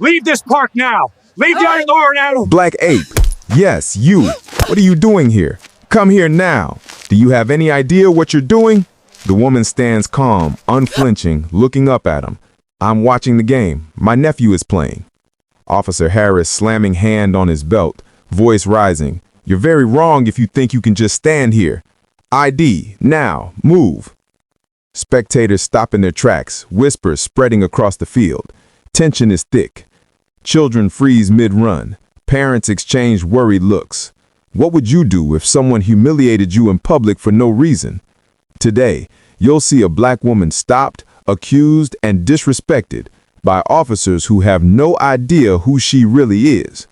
Leave this park now! Leave the outdoor now! Black Ape, yes, you. What are you doing here? Come here now. Do you have any idea what you're doing? The woman stands calm, unflinching, looking up at him. I'm watching the game. My nephew is playing. Officer Harris slamming hand on his belt, voice rising. You're very wrong if you think you can just stand here. ID, now, move. Spectators stop in their tracks, whispers spreading across the field. Tension is thick. Children freeze mid-run. Parents exchange worried looks. What would you do if someone humiliated you in public for no reason? Today, you'll see a black woman stopped, accused, and disrespected by officers who have no idea who she really is.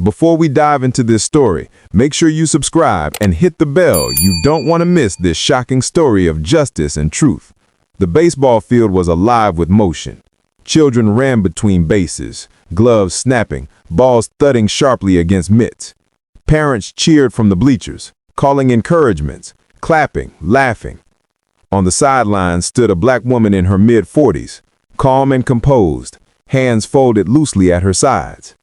Before we dive into this story, make sure you subscribe and hit the bell. You don't want to miss this shocking story of justice and truth. The baseball field was alive with motion. Children ran between bases, gloves snapping, balls thudding sharply against mitts. Parents cheered from the bleachers, calling encouragements, clapping, laughing. On the sidelines stood a black woman in her mid-40s, calm and composed, hands folded loosely at her sides.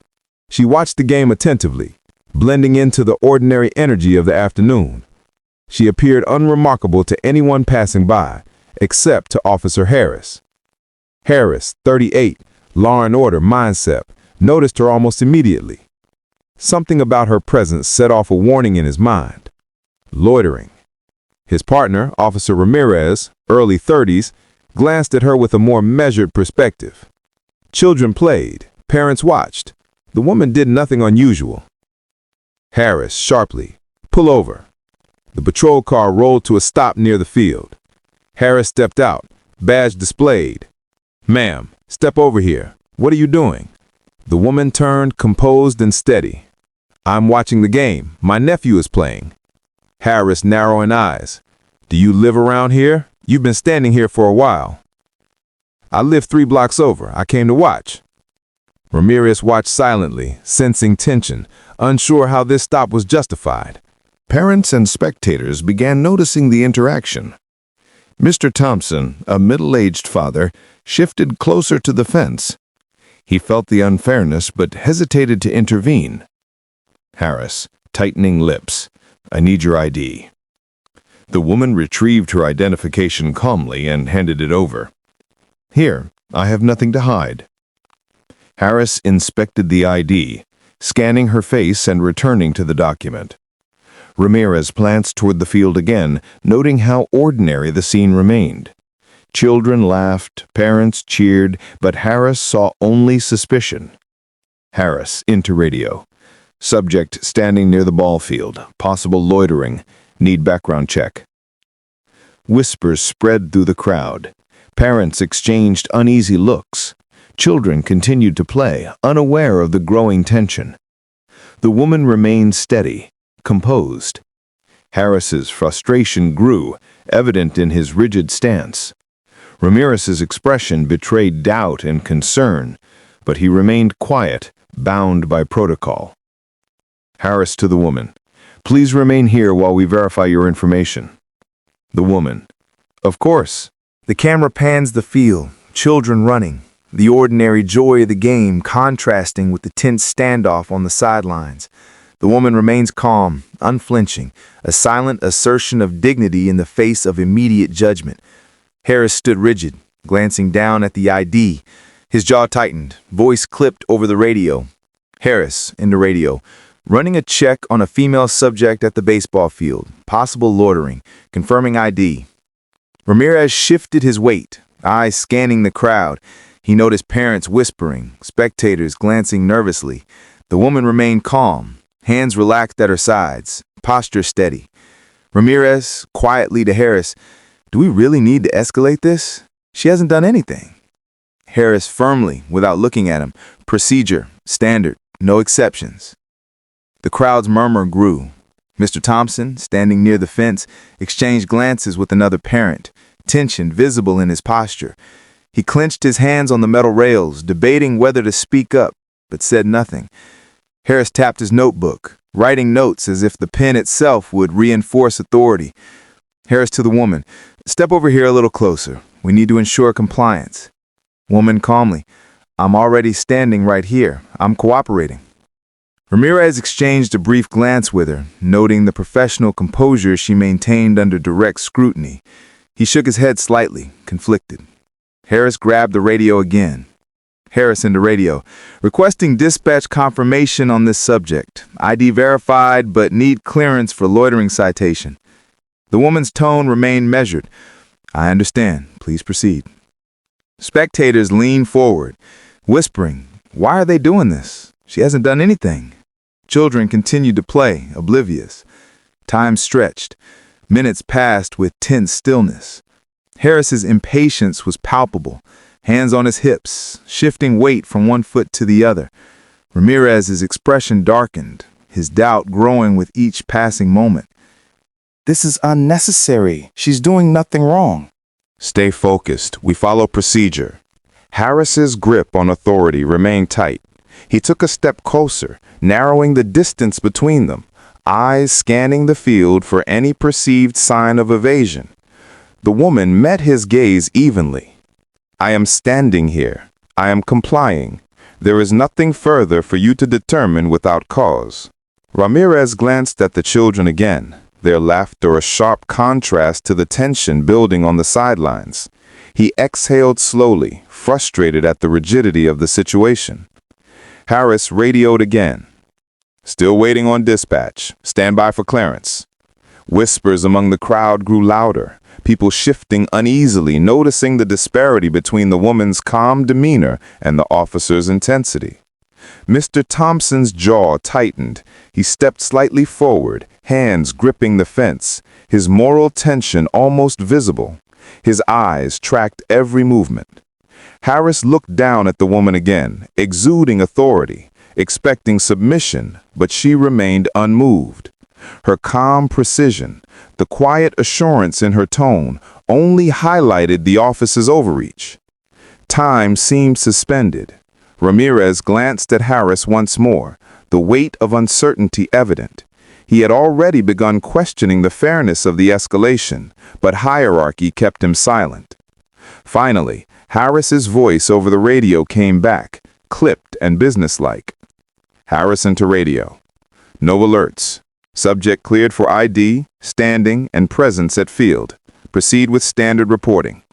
She watched the game attentively, blending into the ordinary energy of the afternoon. She appeared unremarkable to anyone passing by, except to Officer Harris. Harris, 38, law and order mindset, noticed her almost immediately. Something about her presence set off a warning in his mind. Loitering. His partner, Officer Ramirez, early 30s, glanced at her with a more measured perspective. Children played, parents watched. The woman did nothing unusual. Harris, sharply, pull over. The patrol car rolled to a stop near the field. Harris stepped out, badge displayed. Ma'am, step over here. What are you doing? The woman turned, composed and steady. I'm watching the game. My nephew is playing. Harris, narrowing eyes. Do you live around here? You've been standing here for a while. I live 3 blocks over. I came to watch. Ramirez watched silently, sensing tension, unsure how this stop was justified. Parents and spectators began noticing the interaction. Mr. Thompson, a middle-aged father, shifted closer to the fence. He felt the unfairness but hesitated to intervene. Harris, tightening lips. I need your ID. The woman retrieved her identification calmly and handed it over. Here, I have nothing to hide. Harris inspected the ID, scanning her face and returning to the document. Ramirez glanced toward the field again, noting how ordinary the scene remained. Children laughed, parents cheered, but Harris saw only suspicion. Harris, into radio. Subject standing near the ball field, possible loitering, need background check. Whispers spread through the crowd. Parents exchanged uneasy looks. Children continued to play, unaware of the growing tension. The woman remained steady, composed. Harris's frustration grew, evident in his rigid stance. Ramirez's expression betrayed doubt and concern, but he remained quiet, bound by protocol. Harris to the woman, please remain here while we verify your information. The woman, of course. The camera pans the field, children running, the ordinary joy of the game contrasting with the tense standoff on the sidelines. The woman remains calm, unflinching, a silent assertion of dignity in the face of immediate judgment. Harris stood rigid, glancing down at the ID. His jaw tightened, voice clipped over the radio. Harris, in the radio, running a check on a female subject at the baseball field, possible loitering, confirming ID. Ramirez shifted his weight, eyes scanning the crowd. He noticed parents whispering, spectators glancing nervously. The woman remained calm, hands relaxed at her sides, posture steady. Ramirez, quietly to Harris, do we really need to escalate this? She hasn't done anything. Harris firmly, without looking at him, procedure, standard, no exceptions. The crowd's murmur grew. Mr. Thompson, standing near the fence, exchanged glances with another parent, tension visible in his posture. He clenched his hands on the metal rails, debating whether to speak up, but said nothing. Harris tapped his notebook, writing notes as if the pen itself would reinforce authority. Harris to the woman, step over here a little closer. We need to ensure compliance. Woman calmly, I'm already standing right here. I'm cooperating. Ramirez exchanged a brief glance with her, noting the professional composure she maintained under direct scrutiny. He shook his head slightly, conflicted. Harris grabbed the radio again. Harrison to radio, requesting dispatch confirmation on this subject. ID verified, but need clearance for loitering citation. The woman's tone remained measured. I understand. Please proceed. Spectators leaned forward, whispering, why are they doing this? She hasn't done anything. Children continued to play, oblivious. Time stretched. Minutes passed with tense stillness. Harris's impatience was palpable, hands on his hips, shifting weight from one foot to the other. Ramirez's expression darkened, his doubt growing with each passing moment. This is unnecessary. She's doing nothing wrong. Stay focused. We follow procedure. Harris's grip on authority remained tight. He took a step closer, narrowing the distance between them, eyes scanning the field for any perceived sign of evasion. The woman met his gaze evenly. I am standing here. I am complying. There is nothing further for you to determine without cause. Ramirez glanced at the children again, their laughter a sharp contrast to the tension building on the sidelines. He exhaled slowly, frustrated at the rigidity of the situation. Harris radioed again. Still waiting on dispatch. Stand by for clearance. Whispers among the crowd grew louder, people shifting uneasily, noticing the disparity between the woman's calm demeanor and the officer's intensity. Mr. Thompson's jaw tightened. He stepped slightly forward, hands gripping the fence, his moral tension almost visible. His eyes tracked every movement. Harris looked down at the woman again, exuding authority, expecting submission, but she remained unmoved. Her calm precision, the quiet assurance in her tone, only highlighted the officer's overreach. Time seemed suspended. Ramirez glanced at Harris once more, the weight of uncertainty evident. He had already begun questioning the fairness of the escalation, but hierarchy kept him silent. Finally, Harris's voice over the radio came back, clipped and businesslike. Harrison to radio. No alerts. Subject cleared for ID, standing, and presence at field. Proceed with standard reporting.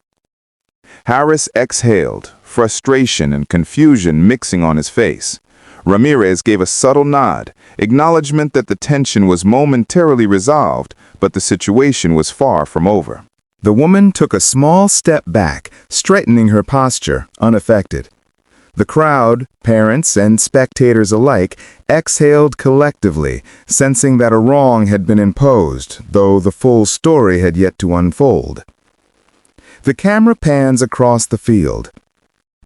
Harris exhaled, frustration and confusion mixing on his face. Ramirez gave a subtle nod, acknowledgement that the tension was momentarily resolved, but the situation was far from over. The woman took a small step back, straightening her posture, unaffected. The crowd, parents and spectators alike, exhaled collectively, sensing that a wrong had been imposed, though the full story had yet to unfold. The camera pans across the field.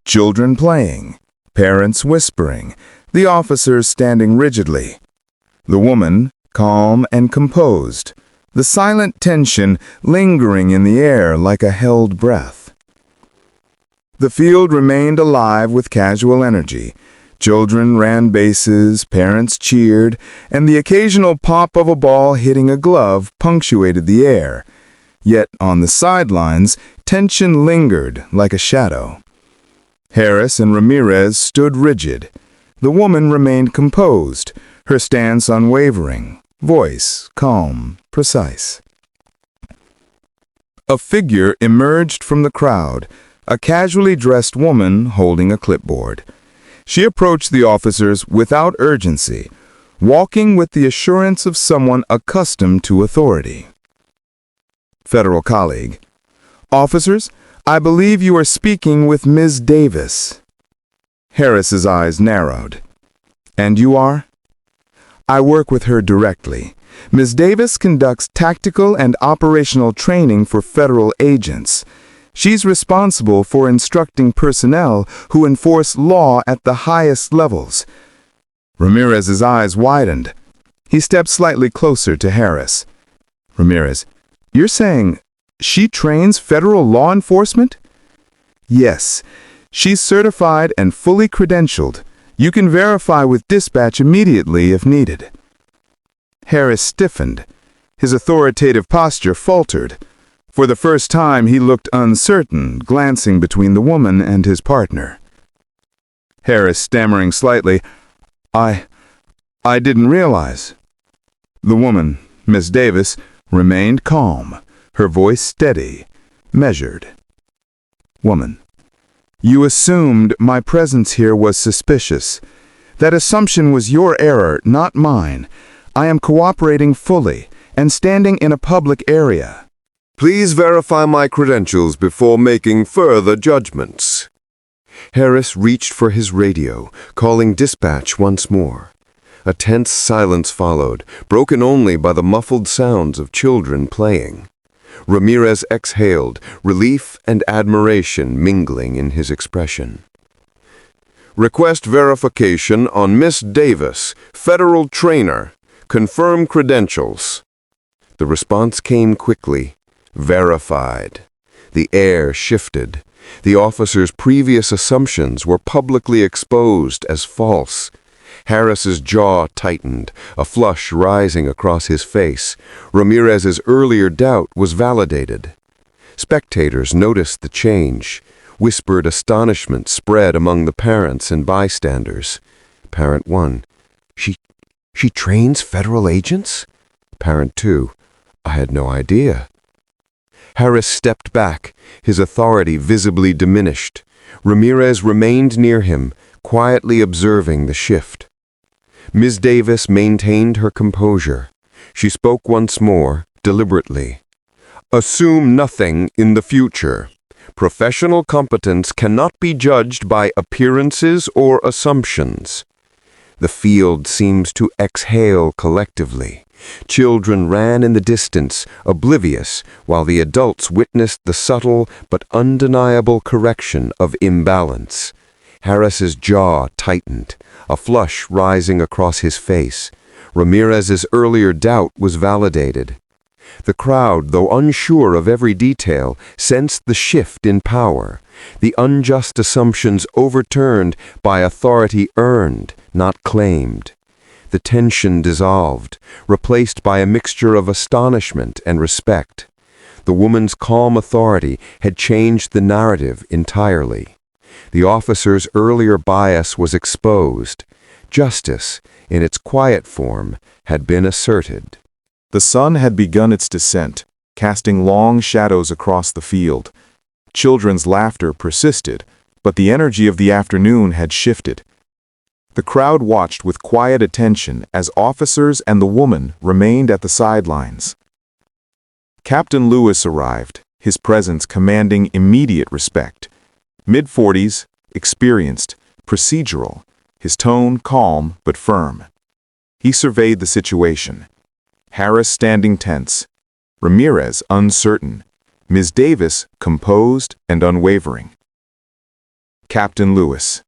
Children playing, parents whispering, the officers standing rigidly. The woman, calm and composed, the silent tension lingering in the air like a held breath. The field remained alive with casual energy. Children ran bases, parents cheered, and the occasional pop of a ball hitting a glove punctuated the air. Yet on the sidelines, tension lingered like a shadow. Harris and Ramirez stood rigid. The woman remained composed, her stance unwavering, voice calm, precise. A figure emerged from the crowd, a casually dressed woman holding a clipboard. She approached the officers without urgency, walking with the assurance of someone accustomed to authority. Federal colleague. Officers, I believe you are speaking with Ms. Davis. Harris's eyes narrowed. And you are? I work with her directly. Ms. Davis conducts tactical and operational training for federal agents. She's responsible for instructing personnel who enforce law at the highest levels. Ramirez's eyes widened. He stepped slightly closer to Harris. Ramirez, you're saying she trains federal law enforcement? Yes. She's certified and fully credentialed. You can verify with dispatch immediately if needed. Harris stiffened. His authoritative posture faltered. For the first time, he looked uncertain, glancing between the woman and his partner. Harris stammering slightly. I didn't realize. The woman, Miss Davis, remained calm, her voice steady, measured. Woman, you assumed my presence here was suspicious. That assumption was your error, not mine. I am cooperating fully and standing in a public area. Please verify my credentials before making further judgments. Harris reached for his radio, calling dispatch once more. A tense silence followed, broken only by the muffled sounds of children playing. Ramirez exhaled, relief and admiration mingling in his expression. Request verification on Miss Davis, federal trainer. Confirm credentials. The response came quickly. Verified. The air shifted. The officer's previous assumptions were publicly exposed as false. Harris's jaw tightened, a flush rising across his face. Ramirez's earlier doubt was validated. Spectators noticed the change. Whispered astonishment spread among the parents and bystanders. Parent 1. She trains federal agents? Parent 2. I had no idea. Harris stepped back, his authority visibly diminished. Ramirez remained near him, quietly observing the shift. Ms. Davis maintained her composure. She spoke once more, deliberately. Assume nothing in the future. Professional competence cannot be judged by appearances or assumptions. The field seemed to exhale collectively. Children ran in the distance, oblivious, while the adults witnessed the subtle but undeniable correction of imbalance. Harris's jaw tightened, a flush rising across his face. Ramirez's earlier doubt was validated. The crowd, though unsure of every detail, sensed the shift in power, the unjust assumptions overturned by authority earned, not claimed. The tension dissolved, replaced by a mixture of astonishment and respect. The woman's calm authority had changed the narrative entirely. The officer's earlier bias was exposed. Justice, in its quiet form, had been asserted. The sun had begun its descent, casting long shadows across the field. Children's laughter persisted, but the energy of the afternoon had shifted. The crowd watched with quiet attention as officers and the woman remained at the sidelines. Captain Lewis arrived, his presence commanding immediate respect. Mid-40s, experienced, procedural, his tone calm but firm. He surveyed the situation. Harris standing tense, Ramirez uncertain, Ms. Davis composed and unwavering. Captain Lewis.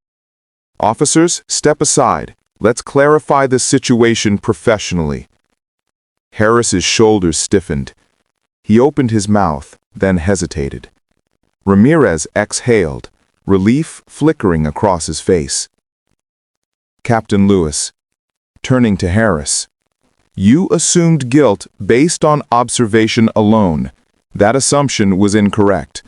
Officers, step aside. Let's clarify this situation professionally. Harris's shoulders stiffened. He opened his mouth, then hesitated. Ramirez exhaled, relief flickering across his face. Captain Lewis, turning to Harris. You assumed guilt based on observation alone. That assumption was incorrect.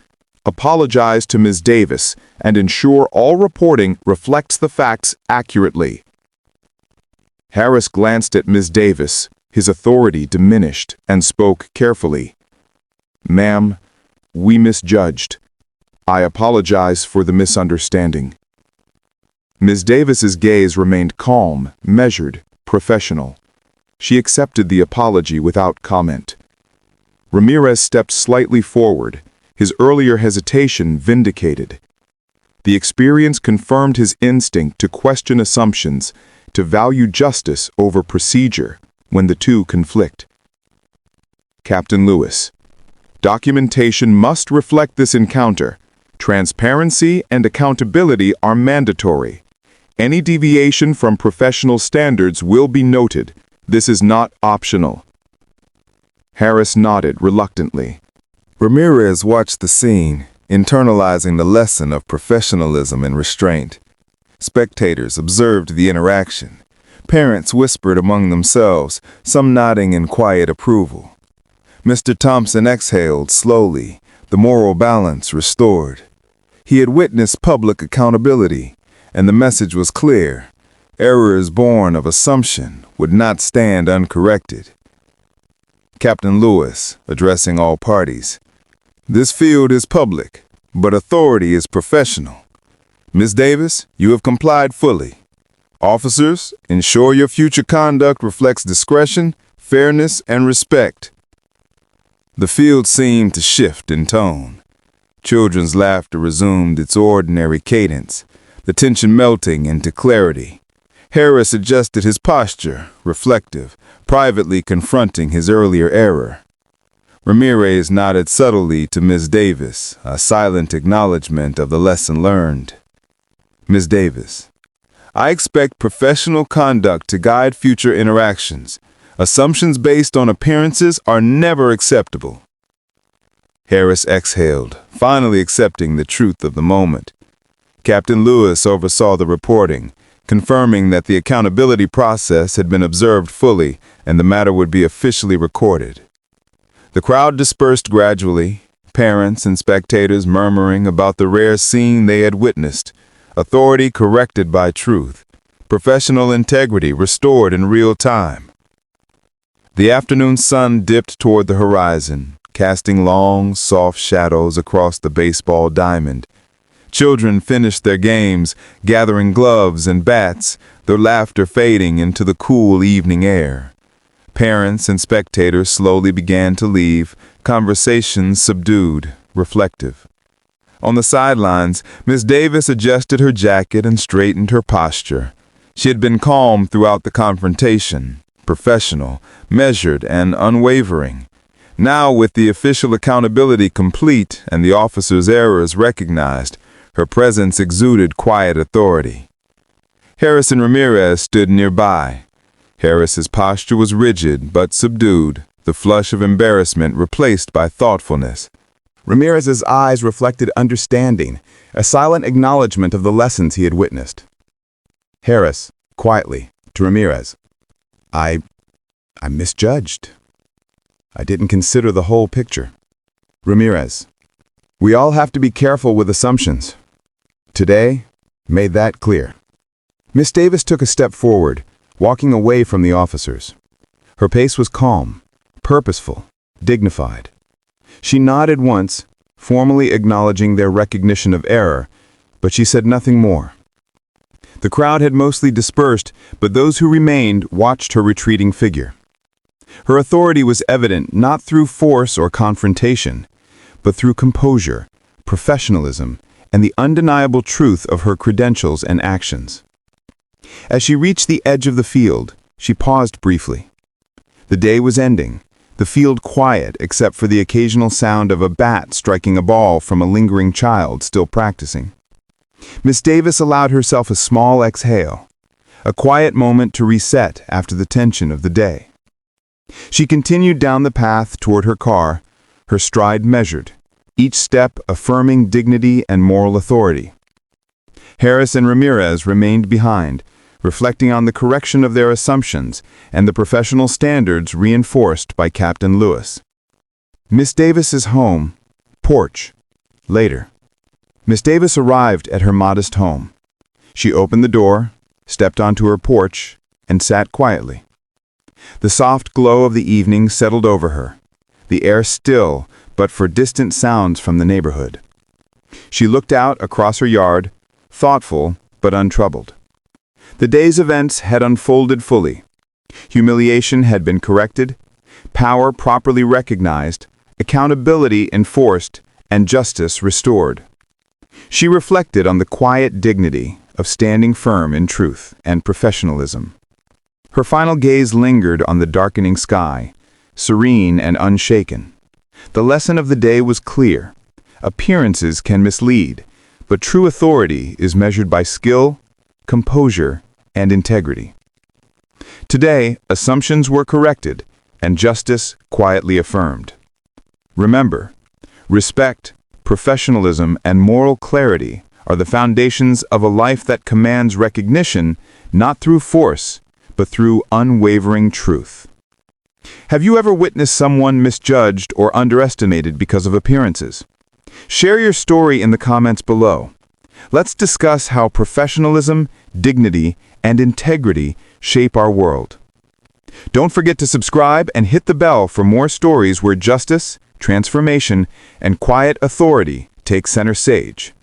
Apologize to Ms. Davis and ensure all reporting reflects the facts accurately. Harris glanced at Ms. Davis, his authority diminished, and spoke carefully. Ma'am, we misjudged. I apologize for the misunderstanding. Ms. Davis's gaze remained calm, measured, professional. She accepted the apology without comment. Ramirez stepped slightly forward, his earlier hesitation vindicated. The experience confirmed his instinct to question assumptions, to value justice over procedure when the two conflict. Captain Lewis. Documentation must reflect this encounter. Transparency and accountability are mandatory. Any deviation from professional standards will be noted. This is not optional. Harris nodded reluctantly. Ramirez watched the scene, internalizing the lesson of professionalism and restraint. Spectators observed the interaction. Parents whispered among themselves, some nodding in quiet approval. Mr. Thompson exhaled slowly, the moral balance restored. He had witnessed public accountability, and the message was clear. Errors born of assumption would not stand uncorrected. Captain Lewis, addressing all parties. This field is public, but authority is professional. Miss Davis, you have complied fully. Officers, ensure your future conduct reflects discretion, fairness, and respect. The field seemed to shift in tone. Children's laughter resumed its ordinary cadence, the tension melting into clarity. Harris adjusted his posture, reflective, privately confronting his earlier error. Ramirez nodded subtly to Miss Davis, a silent acknowledgement of the lesson learned. Miss Davis, I expect professional conduct to guide future interactions. Assumptions based on appearances are never acceptable. Harris exhaled, finally accepting the truth of the moment. Captain Lewis oversaw the reporting, confirming that the accountability process had been observed fully and the matter would be officially recorded. The crowd dispersed gradually, parents and spectators murmuring about the rare scene they had witnessed, authority corrected by truth, professional integrity restored in real time. The afternoon sun dipped toward the horizon, casting long, soft shadows across the baseball diamond. Children finished their games, gathering gloves and bats, their laughter fading into the cool evening air. Parents and spectators slowly began to leave, conversations subdued, reflective. On the sidelines, Miss Davis adjusted her jacket and straightened her posture. She had been calm throughout the confrontation, professional, measured, and unwavering. Now, with the official accountability complete and the officer's errors recognized, her presence exuded quiet authority. Harris and Ramirez stood nearby. Harris's posture was rigid but subdued, the flush of embarrassment replaced by thoughtfulness. Ramirez's eyes reflected understanding, a silent acknowledgement of the lessons he had witnessed. Harris, quietly, to Ramirez. I misjudged. I didn't consider the whole picture. Ramirez. We all have to be careful with assumptions. Today made that clear. Miss Davis took a step forward, walking away from the officers. Her pace was calm, purposeful, dignified. She nodded once, formally acknowledging their recognition of error, but she said nothing more. The crowd had mostly dispersed, but those who remained watched her retreating figure. Her authority was evident not through force or confrontation, but through composure, professionalism, and the undeniable truth of her credentials and actions. As she reached the edge of the field, she paused briefly. The day was ending, the field quiet except for the occasional sound of a bat striking a ball from a lingering child still practicing. Miss Davis allowed herself a small exhale, a quiet moment to reset after the tension of the day. She continued down the path toward her car, her stride measured, each step affirming dignity and moral authority. Harris and Ramirez remained behind, reflecting on the correction of their assumptions and the professional standards reinforced by Captain Lewis. Miss Davis's home, porch, later. Miss Davis arrived at her modest home. She opened the door, stepped onto her porch, and sat quietly. The soft glow of the evening settled over her, the air still but for distant sounds from the neighborhood. She looked out across her yard, thoughtful but untroubled. The day's events had unfolded fully. Humiliation had been corrected, power properly recognized, accountability enforced, and justice restored. She reflected on the quiet dignity of standing firm in truth and professionalism. Her final gaze lingered on the darkening sky, serene and unshaken. The lesson of the day was clear. Appearances can mislead, but true authority is measured by skill, composure, and integrity. Today, assumptions were corrected, and justice quietly affirmed. Remember, respect, professionalism, and moral clarity are the foundations of a life that commands recognition not through force, but through unwavering truth. Have you ever witnessed someone misjudged or underestimated because of appearances? Share your story in the comments below. Let's discuss how professionalism, dignity, and integrity shape our world. Don't forget to subscribe and hit the bell for more stories where justice, transformation, and quiet authority take center stage.